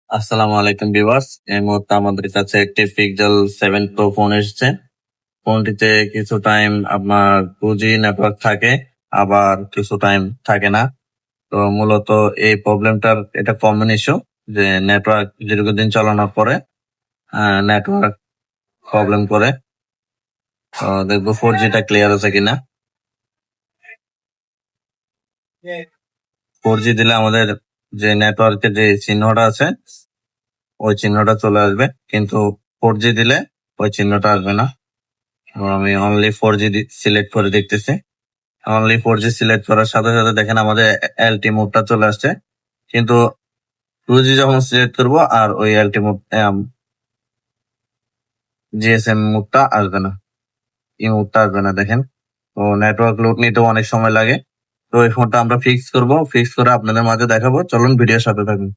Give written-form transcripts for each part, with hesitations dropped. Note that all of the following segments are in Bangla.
আসসালামু আলাইকুম ভিউয়ার্স। এই মুহূর্তে আমাদের কাছে একটি পিক্সেল 7 প্রো ফোন এসেছে। ফোনটিতে কিছু টাইম আপনার 2G নেটওয়ার্ক থাকে, আবার কিছু টাইম থাকে না। তো মূলত এই প্রবলেমটার এটা কমন ইস্যু, যে নেটওয়ার্ক দীর্ঘদিন চালানোর পরে নেটওয়ার্ক প্রবলেম করে। দেখবো 4Gটা ক্লিয়ার আছে কিনা। 4G দিলে আমাদের যে নেটওয়ার্কের যে চিহ্নটা আছে ওই চিহ্নটা চলে আসবে, কিন্তু 4G দিলে ওই চিহ্নটা আসবে না। তো আমি অনলি 4G সিলেক্ট করে দেখতেছি। অনলি 4G সিলেক্ট করার সাথে সাথে দেখেন আমাদের এলটি মোডটা চলে আসছে, কিন্তু 2G যখন সিলেক্ট করবো আর ওই এলটি মোড জিএসএম মোডটা আসবে না, এই মোডটা আসবে না। দেখেন, তো নেটওয়ার্ক লোড নিতে অনেক সময় লাগে। তো এই ফোনটা আমরা ফিক্স করব, ফিক্স করে আপনাদের মাঝে দেখাবো। চলুন ভিডিওর সাথে থাকুন।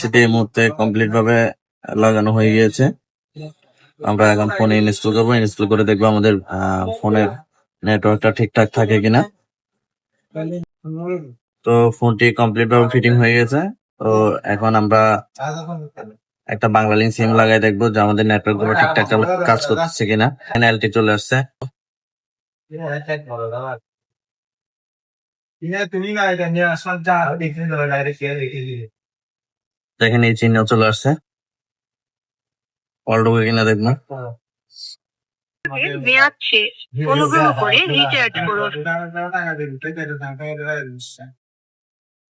সেটি এই মুহূর্তে কমপ্লিট ভাবে লাগানো হয়ে গিয়েছে। আমরা এখন ফোনে ইনস্টল করবো, ইনস্টল করে দেখবো আমাদের ফোনের নেটওয়ার্কটা ঠিকঠাক থাকে কিনা। তো ফোনটি কমপ্লিট ভাবে ফিটিং হয়ে গেছে। তো এখন আমরা একটা বাংলালিংক সিম লাগাই দেখবো যে আমাদের নেটওয়ার্ক গুলো ঠিকঠাক কাজ করতেছে কিনা। এনএলটি চলে আসছে। দেখেন এই চিহ্ন চলে আসছে, অল ঢুকে কিনা দেখবো। মেয়াদ শেষ, অনুগ্রহ করে রিচার্জ করুন।